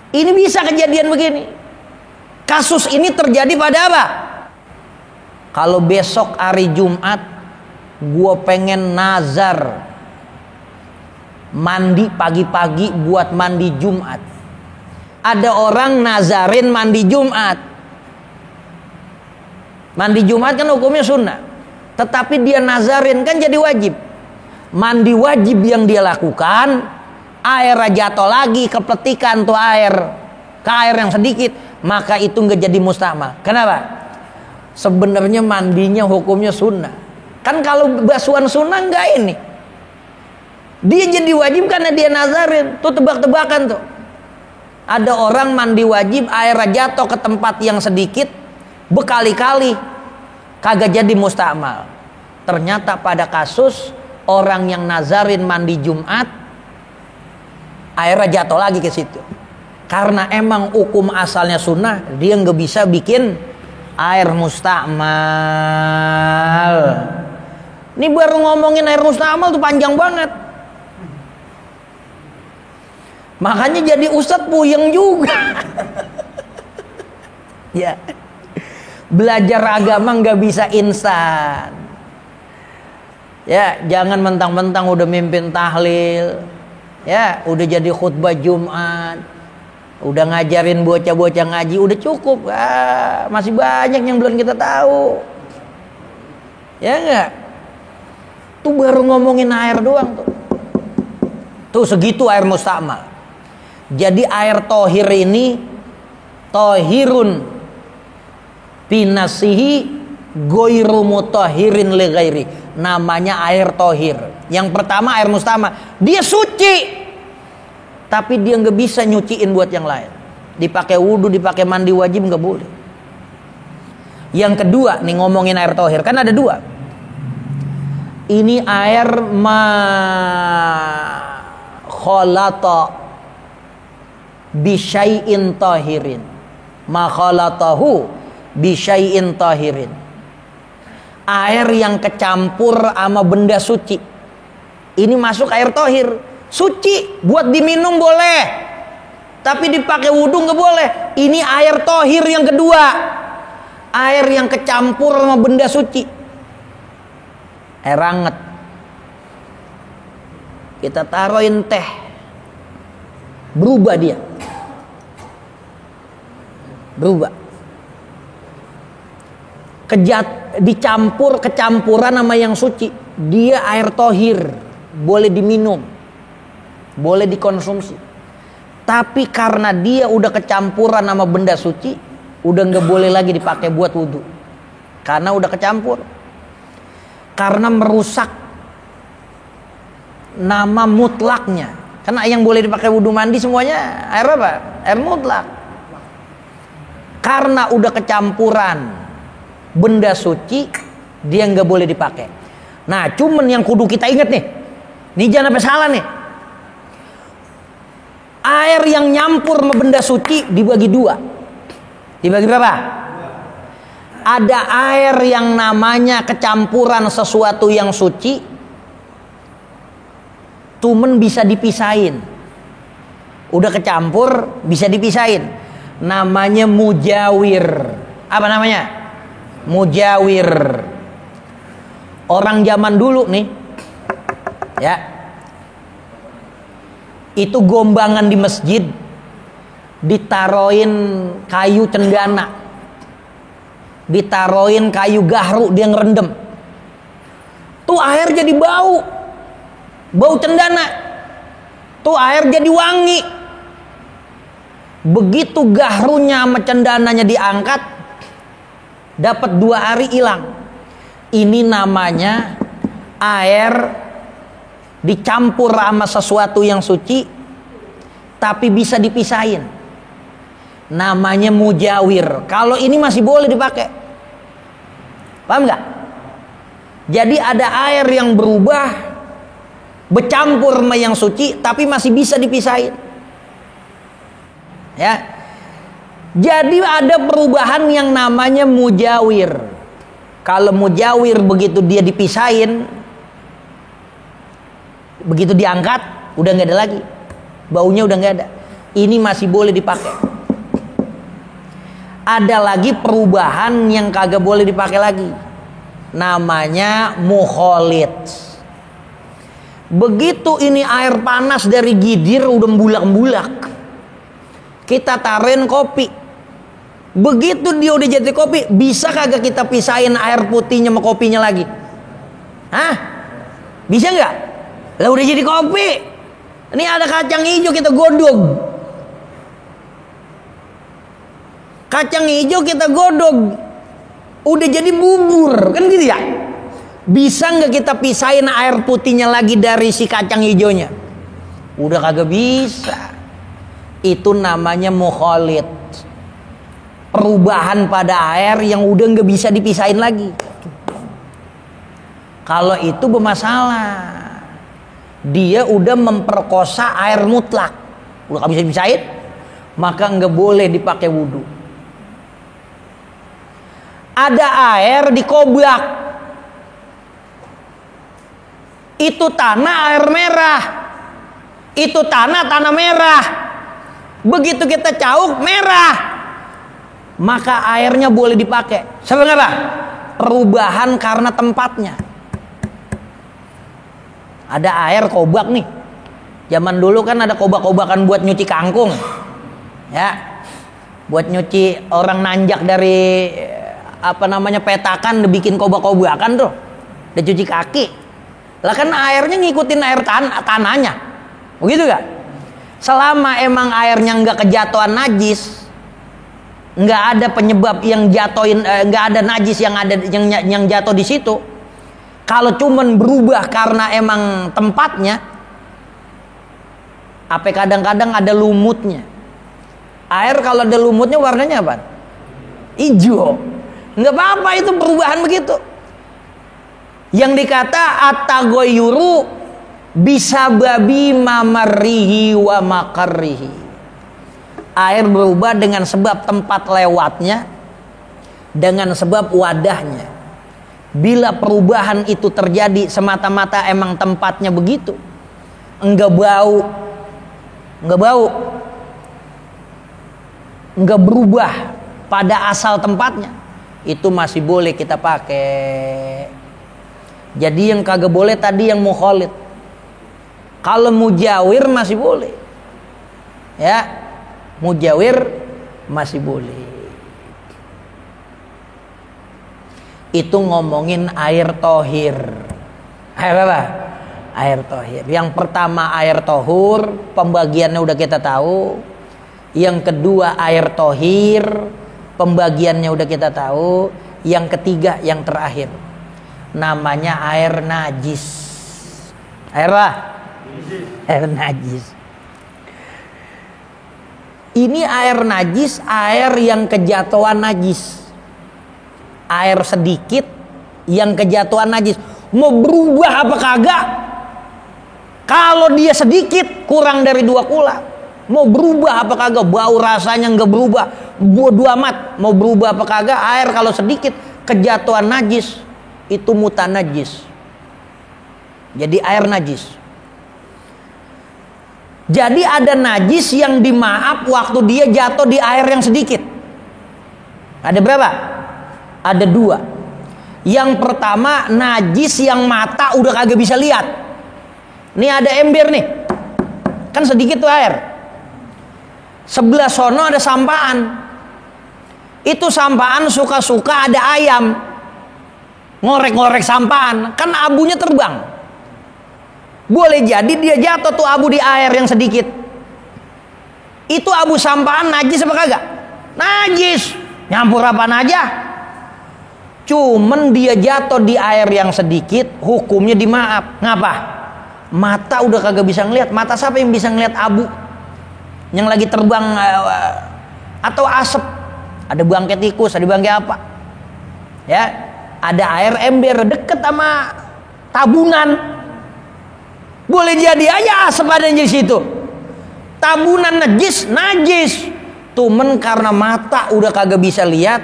Ini bisa kejadian begini. Kasus ini terjadi pada apa? Kalau besok hari Jumat, gue pengen nazar mandi pagi-pagi buat mandi Jumat. Ada orang nazarin mandi Jumat. Mandi Jumat kan hukumnya sunnah, tetapi dia nazarin kan jadi wajib. Mandi wajib yang dia lakukan, air jatuh lagi kepetikan tuh air ke air yang sedikit, maka itu nggak jadi mustamal. Kenapa? Sebenarnya mandinya hukumnya sunnah. Kan kalau basuhan sunnah nggak ini. Dia jadi wajib karena dia nazarin. Tuh tebak-tebakan tuh. Ada orang mandi wajib, air jatuh ke tempat yang sedikit, berkali-kali kagak jadi mustamal. Ternyata pada kasus orang yang nazarin mandi Jumat, airnya jatuh lagi ke situ. Karena emang hukum asalnya sunnah, dia nggak bisa bikin air mustamal. Ini baru ngomongin air mustamal tuh panjang banget. Makanya jadi ustadz puyeng juga. Ya. Belajar agama nggak bisa instan. Ya, jangan mentang-mentang udah mimpin tahlil, ya, udah jadi khutbah Jumat, udah ngajarin bocah-bocah ngaji, udah cukup. Masih banyak yang belum kita tahu. Ya enggak? Tuh baru ngomongin air doang tuh. Tuh segitu air mustamal. Jadi air tohir ini tohirun pinasihi goiru mutahirin li ghairi. Namanya air tohir. Yang pertama air mustamal, dia suci, tapi dia nggak bisa nyuciin buat yang lain. Dipakai wudhu, dipakai mandi wajib nggak boleh. Yang kedua nih ngomongin air tohir, kan ada dua. Ini air ma kholata bisyai'in tahirin. Ma khalatahu bisyai'in tahirin. Air yang kecampur sama benda suci. Ini masuk air tohir. Suci, buat diminum boleh, tapi dipakai wudhu nggak boleh. Ini air tohir yang kedua. Air yang kecampur sama benda suci. Air hangat. Kita taruhin teh. Berubah dia. Berubah. Kecampuran sama yang suci, dia air tohir, boleh diminum, boleh dikonsumsi. Tapi karena dia udah kecampuran sama benda suci, udah nggak boleh lagi dipakai buat wudhu, karena udah kecampur, karena merusak nama mutlaknya. Karena yang boleh dipakai wudhu mandi semuanya air apa? Air mutlak. Karena udah kecampuran benda suci, dia nggak boleh dipakai. Nah, cuman yang kudu kita ingat nih, jangan sampai salah nih. Air yang nyampur sama benda suci dibagi dua. Dibagi berapa? Ada air yang namanya kecampuran sesuatu yang suci, cuman bisa dipisahin. Udah kecampur, bisa dipisahin. Namanya mujawir. Apa namanya? Mujawir. Orang zaman dulu nih, ya, itu gombangan di masjid ditaroin kayu cendana, ditaroin kayu gahru, dia ngerendam. Tuh air jadi bau cendana. Tuh air jadi wangi. Begitu gahrunya sama cendananya diangkat, dapat 2 hari hilang. Ini namanya air dicampur sama sesuatu yang suci, tapi bisa dipisahin. Namanya mujawir. Kalau ini masih boleh dipakai. Paham nggak? Jadi ada air yang berubah, bercampur sama yang suci, tapi masih bisa dipisahin. Ya. Jadi ada perubahan yang namanya mujawir. Kalau mujawir begitu dia dipisahin, begitu diangkat, udah nggak ada lagi, baunya udah nggak ada. Ini masih boleh dipakai. Ada lagi perubahan yang kagak boleh dipakai lagi, namanya mukholit. Begitu ini air panas dari gidir udah mbulak-mbulak, kita taruhin kopi. Begitu dia udah jadi kopi, bisa kagak kita pisahin air putihnya sama kopinya lagi? Hah? Bisa nggak? Lah udah jadi kopi. Ini ada kacang hijau, kita godog. Kacang hijau kita godog, udah jadi bubur, kan gitu ya? Bisa nggak kita pisahin air putihnya lagi dari si kacang hijaunya? Udah kagak bisa. Itu namanya mukholit. Perubahan pada air yang udah nggak bisa dipisahin lagi. Kalau itu bermasalah, dia udah memperkosa air mutlak, udah nggak bisa dipisahin, maka nggak boleh dipakai wudhu. Ada air di koblak, itu tanah air merah, itu tanah merah. Begitu kita cauk merah, maka airnya boleh dipakai. Sebenarnya apa? Perubahan karena tempatnya. Ada air kobak nih. Zaman dulu kan ada kobak-kobakan buat nyuci kangkung, ya, buat nyuci orang nanjak dari petakan, dibikin kobak-kobakan tuh, dia cuci kaki. Lah kan airnya ngikutin air tanahnya, begitu gak? Selama emang airnya nggak kejatuhan najis, nggak ada penyebab yang jatuhin, nggak ada najis yang jatuh di situ. Kalau cuman berubah karena emang tempatnya, kadang-kadang ada lumutnya. Air kalau ada lumutnya warnanya apa? Hijau. Nggak apa-apa itu perubahan begitu. Yang dikata at-taghayyuru bisa babi mamarihi wa makarrihi. Air berubah dengan sebab tempat lewatnya, dengan sebab wadahnya. Bila perubahan itu terjadi semata-mata emang tempatnya begitu, enggak bau, enggak berubah pada asal tempatnya, itu masih boleh kita pakai. Jadi yang kagak boleh tadi yang mukhalid. Kalau mujawir masih boleh, ya, mujawir masih boleh. Itu ngomongin air tohir. Air apa? Air tohir. Yang pertama air tohur, pembagiannya udah kita tahu. Yang kedua air tohir, pembagiannya udah kita tahu. Yang ketiga, yang terakhir, namanya air najis. Air apa? Air najis. Ini air najis, air yang kejatuhan najis. Air sedikit yang kejatuhan najis. Mau berubah apa kagak? Kalau dia sedikit kurang dari 2 kula, mau berubah apa kagak? Bau rasanya nggak berubah, bodo amat. Mau berubah apa kagak? Air kalau sedikit kejatuhan najis, itu mutanajis. Jadi air najis. Jadi ada najis yang dimaaf waktu dia jatuh di air yang sedikit. Ada berapa? Ada 2. Yang pertama najis yang mata udah kagak bisa lihat. Nih ada ember nih, kan sedikit tuh air. Sebelah sono ada sampahan. Itu sampahan suka-suka ada ayam ngorek-ngorek sampahan, kan abunya terbang. Boleh jadi dia jatuh tuh abu di air yang sedikit. Itu abu sampahan najis apa kagak? Najis. Nyampur apaan aja. Cuman dia jatuh di air yang sedikit, hukumnya dimaaf. Ngapa? Mata udah kagak bisa ngeliat. Mata siapa yang bisa ngeliat abu yang lagi terbang atau asap? Ada bangkai tikus, ada bangkai apa? Ya, ada air ember deket sama tabunan. Boleh jadi aja asap ada di situ. Tabunan najis. Cuman karena mata udah kagak bisa lihat,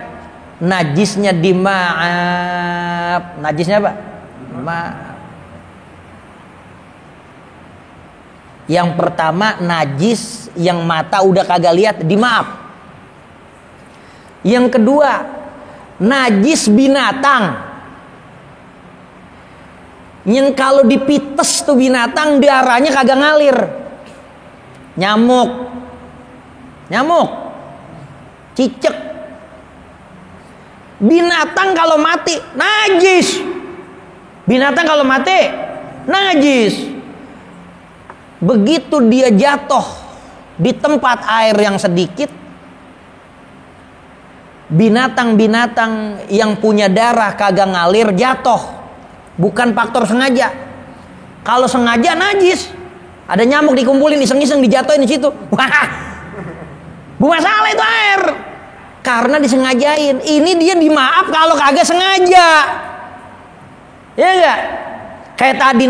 najisnya dimaaf. Najisnya apa? Maaf. Yang pertama najis yang mata udah kagak lihat, dimaaf. Yang kedua najis binatang, yang kalau dipites tuh binatang darahnya kagak ngalir. Nyamuk, cicak. Binatang kalau mati najis. Binatang kalau mati najis. Begitu dia jatuh di tempat air yang sedikit, binatang-binatang yang punya darah kagak ngalir jatuh. Bukan faktor sengaja. Kalau sengaja najis. Ada nyamuk dikumpulin, iseng-iseng dijatuhin di situ. Wah, masalah itu air. Karena disengajain. Ini dia dimaaf kalau kagak sengaja. Ya enggak? Kayak tadi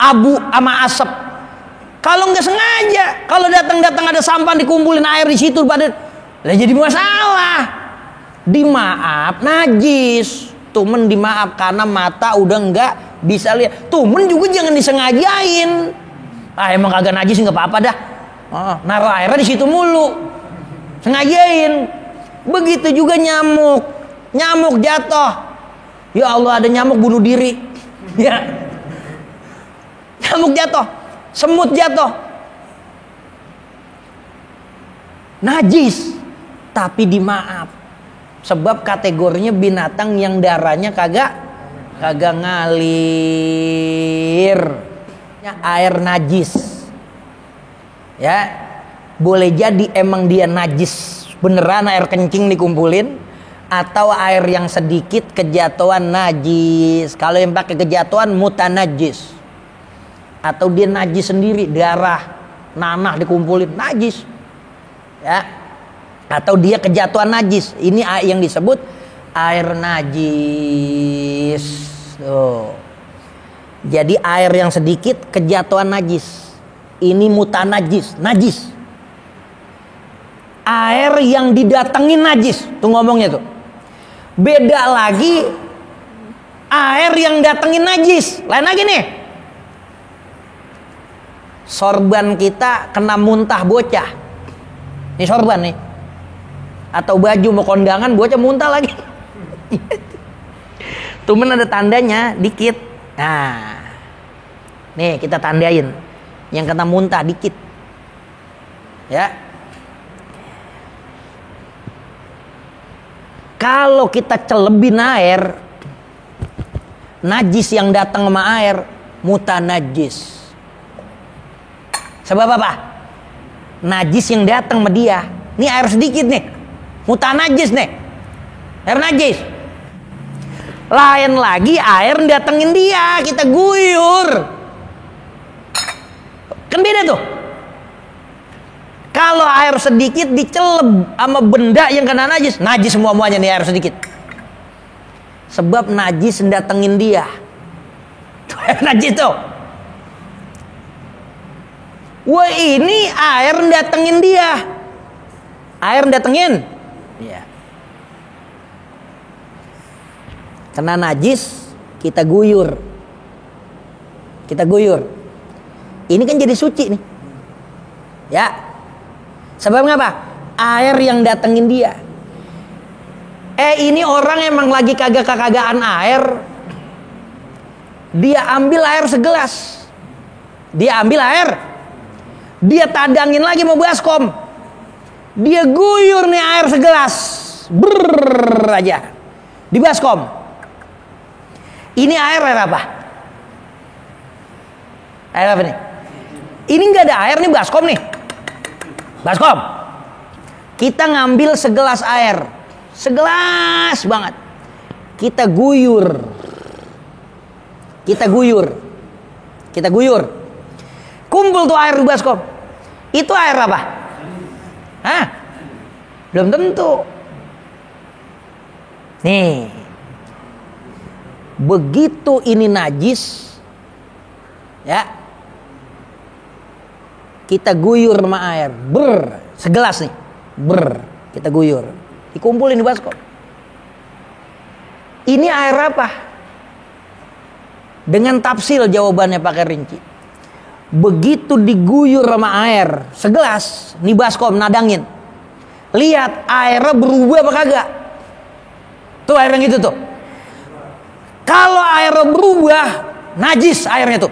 abu sama asap. Kalau nggak sengaja, kalau datang ada sampah dikumpulin air di situ pada, lah jadi masalah. Dimaaf najis. Tumen dimaaf karena mata udah nggak bisa lihat. Tumen juga jangan disengajain. Emang kagak najis nggak apa-apa dah. Naruh airnya di situ mulu. Sengajain. Begitu juga nyamuk. Nyamuk jatuh. Ya Allah, ada nyamuk bunuh diri. Ya. Nyamuk jatuh. Semut jatuh. Najis. Tapi dimaaf. Sebab kategorinya binatang yang darahnya kagak ngalir. Air najis. Ya. Boleh jadi emang dia najis beneran, air kencing dikumpulin, atau air yang sedikit kejatuhan najis. Kalau yang pakai kejatuhan mutanajis. Atau dia najis sendiri, darah, nanah dikumpulin najis. Ya. Atau dia kejatuhan najis. Ini yang disebut air najis. Tuh. Jadi air yang sedikit kejatuhan najis. Ini mutanajis, najis. air yang didatengin najis. Tuh ngomongnya tuh. Beda lagi air yang datengin najis. Lain lagi nih. Sorban kita kena muntah bocah. Ini sorban nih. Atau baju mau kondangan bocah muntah lagi. Cuman ada tandanya dikit. Nah, nih kita tandain yang kena muntah dikit. Ya. Kalau kita celebin air, najis yang datang sama air mutanajis. Sebab apa? Najis yang datang sama dia. Ini air sedikit nih. Mutanajis nih. Air najis. Lain lagi air datengin dia, kita guyur. Kan beda tuh. Kalau air sedikit diceleb sama benda yang kena najis, najis semua-muanya nih air sedikit. Sebab najis datengin dia. Tuh air najis tuh. Wah, ini air datengin dia. Air datengin. Iya. Kena najis, kita guyur. Kita guyur. Ini kan jadi suci nih. Ya. Sebab ngapa? Air yang datengin dia. Ini orang emang lagi kagak-kagakan air. Dia ambil air segelas. Dia ambil air. Dia tadangin lagi mau baskom. Dia guyur nih air segelas. Brrrr aja. Di baskom. Ini air apa? Air apa nih? Ini nggak ada air nih, baskom nih. Baskom. Kita ngambil segelas air. Segelas banget. Kita guyur. Kita guyur. Kita guyur. Kumpul tuh air di baskom. Itu air apa? Hah? Belum tentu. Nih. Begitu ini najis, ya, kita guyur sama air, segelas nih, kita guyur, dikumpulin di baskom. Ini air apa? Dengan tafsil jawabannya pakai rinci. Begitu diguyur sama air, segelas, nih baskom nadangin, lihat airnya berubah apa kagak? Tuh air yang itu tuh. Kalau air berubah, najis airnya tuh.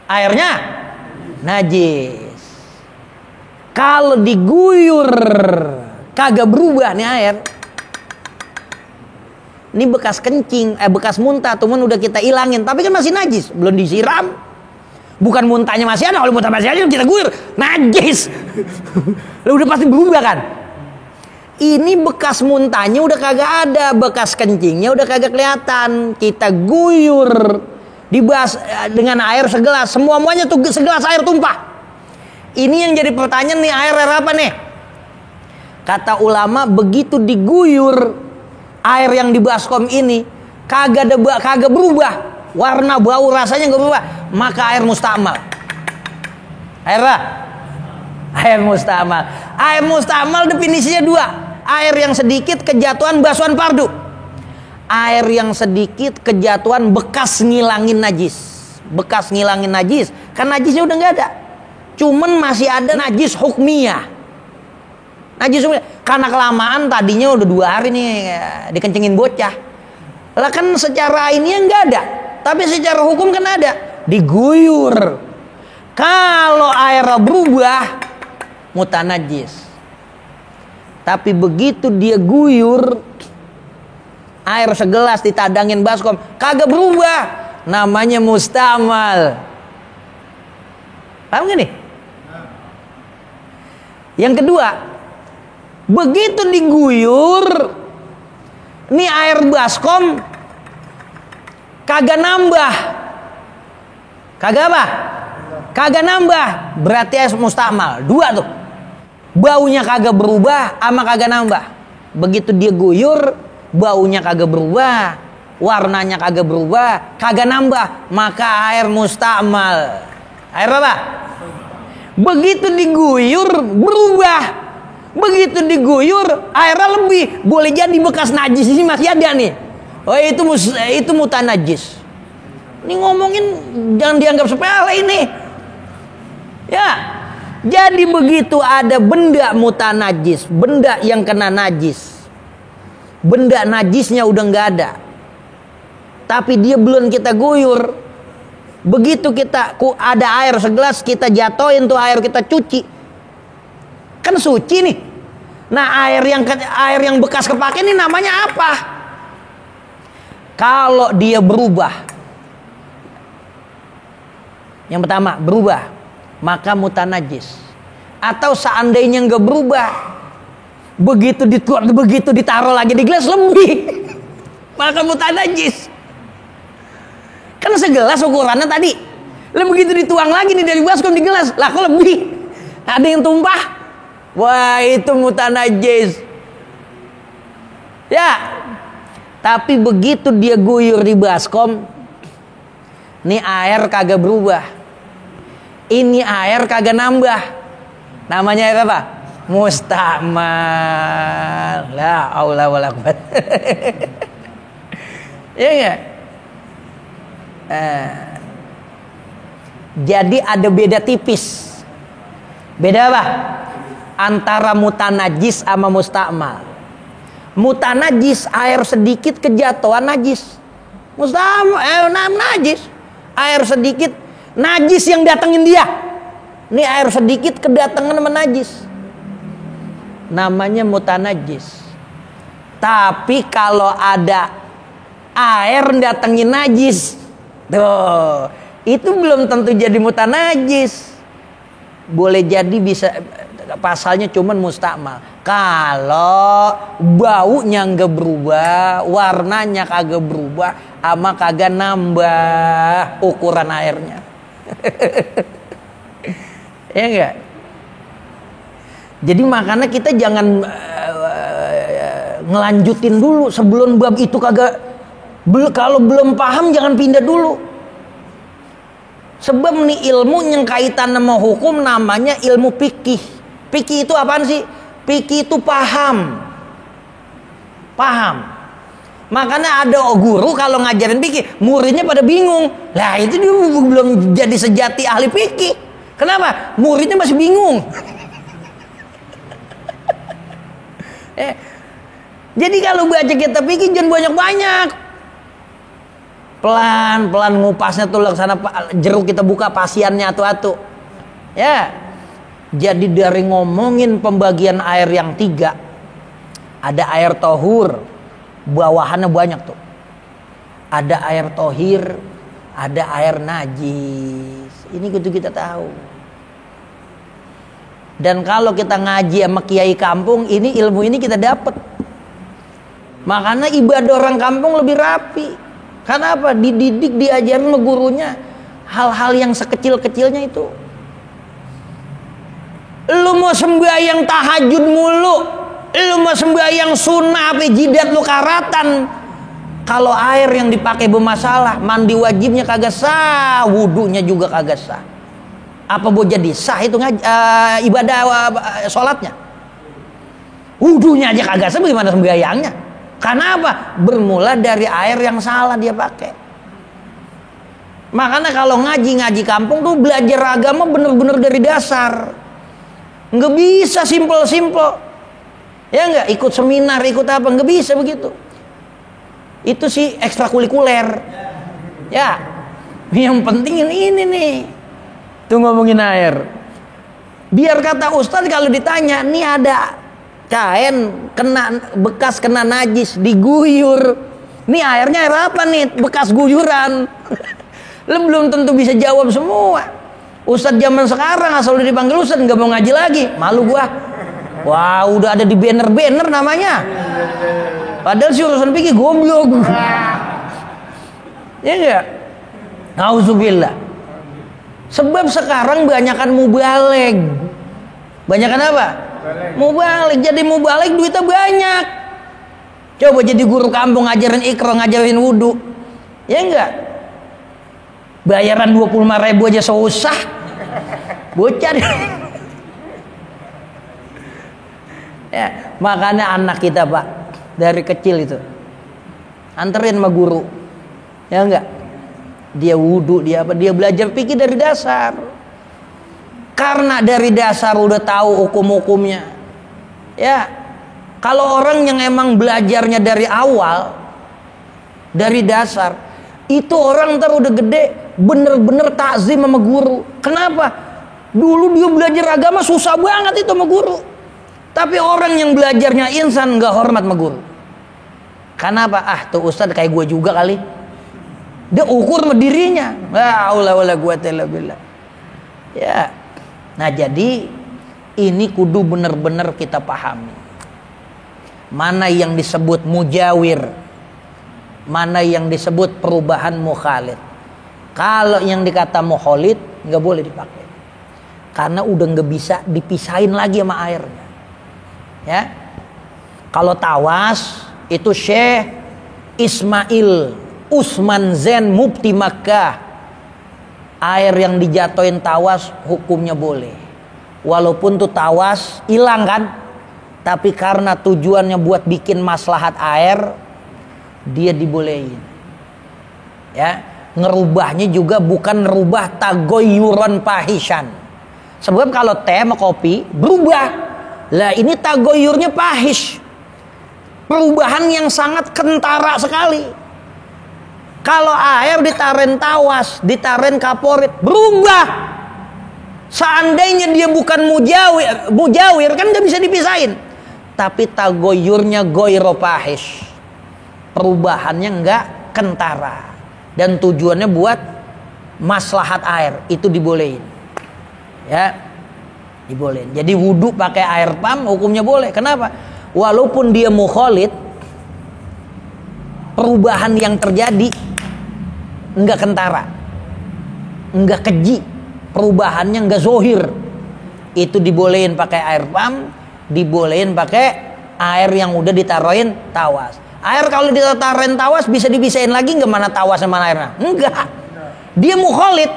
Airnya najis. Kalau diguyur kagak berubah nih air. Ini bekas kencing, bekas muntah, cuman udah kita ilangin, tapi kan masih najis, belum disiram. Bukan muntahnya masih ada, kalau muntah masih ada kita guyur, najis. Udah pasti berubah kan? Ini bekas muntahnya udah kagak ada, bekas kencingnya udah kagak kelihatan. Kita guyur dibas dengan air segelas, semuanya tuh segelas air tumpah. Ini yang jadi pertanyaan nih, air apa nih? Kata ulama, begitu diguyur air yang di baskom ini kagak berubah, warna, bau, rasanya nggak berubah, maka air mustamal. Air apa? Air mustamal. Air mustamal definisinya dua. Air yang sedikit kejatuhan basuhan fardu. Air yang sedikit kejatuhan bekas ngilangin najis. Bekas ngilangin najis. Kan najisnya udah nggak ada. Cuman masih ada najis hukmiyah. Najis hukmiyah. Karena kelamaan tadinya udah 2 hari nih dikencengin bocah. Lah kan secara ini nggak ada. Tapi secara hukum kan ada. Diguyur. Kalau air berubah mutanajis. Tapi begitu dia guyur, air segelas ditadangin baskom, kagak berubah, namanya mustamal. Paham gak nih? Yang kedua, begitu diguyur, nih air baskom kagak nambah. Kagak apa? Kagak nambah, berarti air mustamal. 2 tuh. Baunya kagak berubah ama kagak nambah. Begitu dia guyur, baunya kagak berubah, warnanya kagak berubah, kagak nambah, maka air mustamal. Air apa? Begitu diguyur berubah, Begitu diguyur, airnya lebih. Boleh jadi bekas najis ini masih ada nih. Oh itu mutanajis. Ini ngomongin jangan dianggap sepele ini. Ya. Jadi begitu ada benda mutanajis, benda yang kena najis. Benda najisnya udah nggak ada. Tapi dia belum kita guyur. Begitu kita ada air segelas, kita jatuhin tuh air, kita cuci. Kan suci nih. Nah, air yang bekas kepake ini namanya apa? Kalau dia berubah. Yang pertama, berubah, maka mutanajis. Atau seandainya nggak berubah, begitu ditaruh lagi di gelas lebih, maka mutanajis. Kan segelas ukurannya tadi, lalu begitu dituang lagi nih dari baskom di gelas, lah kok lebih? Ada yang tumpah, wah itu mutanajis. Ya, tapi begitu dia guyur di baskom, nih air kagak berubah. Ini air kagak nambah. Namanya air apa? Mustamal. La haula wala quwwata. Ya enggak? Jadi ada beda tipis. Beda apa? Antara mutanajis sama mustamal. Mutanajis air sedikit kejatuhan najis. Mustamal najis. Air sedikit najis yang datengin dia. Ini air sedikit kedatangan sama najis. Namanya mutanajis. Tapi kalau ada air datengin najis, tuh, itu belum tentu jadi mutanajis. Boleh jadi bisa pasalnya cuman mustakmal. Kalau baunya nggak berubah, warnanya kagak berubah, ama kagak nambah ukuran airnya. Ya enggak? Jadi makanya kita jangan ngelanjutin dulu sebelum bab itu kagak. Kalau belum paham jangan pindah dulu. Sebab nih ilmu yang kaitan sama hukum namanya ilmu fikih. Fikih itu apaan sih? Fikih itu paham. Makanya ada guru kalau ngajarin fikih, muridnya pada bingung. Lah itu dia belum jadi sejati ahli fikih. Kenapa? Muridnya masih bingung. Jadi kalau baca kitab fikih jangan banyak-banyak. Pelan-pelan ngupasnya tuh laksana jeruk kita buka pasiannya atu-atu. Ya. Jadi dari ngomongin pembagian air yang 3, ada air tohur, bawahannya banyak tuh. Ada air tohir, ada air najis. Ini kudu kita tahu. Dan kalau kita ngaji sama kiai kampung, ini ilmu ini kita dapat. Makanya ibadah orang kampung lebih rapi. Karena apa? Dididik, diajarin sama gurunya hal-hal yang sekecil-kecilnya itu. Lu mau sembahyang tahajud mulu, lu mau sembahyang sunnah apa jidat lu karatan, kalau air yang dipakai bermasalah, mandi wajibnya kagak sah, wudunya juga kagak sah. Apa boleh jadi sah itu ibadah sholatnya? Wudunya aja kagak sah, bagaimana sembahyangnya? Karena apa? Bermula dari air yang salah dia pakai. Makanya kalau ngaji kampung tuh belajar agama bener-bener dari dasar. Nggak bisa simple-simple. Ya nggak? Ikut seminar, ikut apa? Nggak bisa begitu. Itu sih ekstrakurikuler. Ya. Yang penting ini nih. Tuh ngomongin air. Biar kata Ustadz kalau ditanya, nih ada kain bekas kena najis diguyur. Nih airnya air apa nih? Bekas guyuran. Lu belum tentu bisa jawab semua. Ustadz zaman sekarang asal udah dipanggil Ustadz nggak mau ngaji lagi, malu gua. Wah udah ada di banner namanya. Padahal si urusan fikih goblok. Ya enggak? Nauzubillah. Sebab sekarang banyakan mubalig. Banyakan apa? Mubalig. Jadi mubalig duitnya banyak. Coba jadi guru kampung ngajarin ikro, ngajarin wudu. Ya enggak? Bayaran 25.000 aja susah. Bocah. Ya, makanya anak kita Pak dari kecil itu anterin sama guru, ya enggak? Dia wudhu, dia apa? Dia belajar fikih dari dasar. Karena dari dasar udah tahu hukum-hukumnya. Ya, kalau orang yang emang belajarnya dari awal, dari dasar, itu orang ntar udah gede bener-bener takzim sama guru. Kenapa? Dulu dia belajar agama susah banget itu sama guru. Tapi orang yang belajarnya insan nggak hormat sama guru. Kenapa? Ah, tuh ustadz kayak gue juga kali. Dia ukur sama dirinya. Wala quwata illa billah. Ya. Nah, jadi ini kudu bener-bener kita pahami. Mana yang disebut mujawir, mana yang disebut perubahan mukhalid. Kalau yang dikata mukhalid nggak boleh dipakai. Karena udah nggak bisa dipisahin lagi sama airnya. Ya. Kalau tawas itu Syekh Ismail Usman Zain Mufti Makkah, air yang dijatuhin tawas hukumnya boleh. Walaupun tuh tawas hilang kan, tapi karena tujuannya buat bikin maslahat air, dia dibolehin. Ya, ngerubahnya juga bukan ngerubah tagoyuron pahisan. Sebab kalau teh sama kopi berubah, lah ini tagoyurnya pahish, perubahan yang sangat kentara sekali. Kalau air ditarin tawas, ditarin kaporit, berubah. Seandainya dia bukan mujawir kan nggak bisa dipisahin. Tapi tagoyurnya goyro pahish, perubahannya nggak kentara, dan tujuannya buat maslahat air, itu dibolehin. Ya, dibolehin. Jadi wudhu pakai air pam hukumnya boleh. Kenapa? Walaupun dia mukhalid, perubahan yang terjadi enggak kentara, enggak keji, perubahannya enggak zohir, itu dibolehin pakai air pam, dibolehin pakai air yang udah ditaruhin tawas. Air kalau ditaruhin tawas bisa dibisain lagi enggak mana tawas sama airnya? Enggak. Dia mukhalid,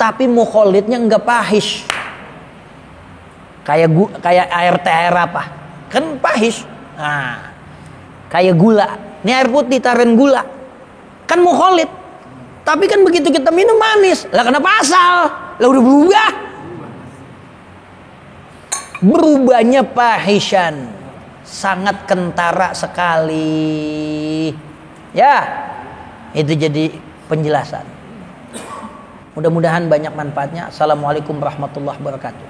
tapi mukhalidnya enggak pahish. Kayak air teh air apa? Kan pahish. Nah, kayak gula. Ini air putih ditaruhin gula. Kan mukhalid. Tapi kan begitu kita minum manis, lah kenapa asal? Lah udah berubah. Berubahnya pahishan, sangat kentara sekali. Ya, itu jadi penjelasan. Mudah-mudahan banyak manfaatnya. Assalamualaikum warahmatullahi wabarakatuh.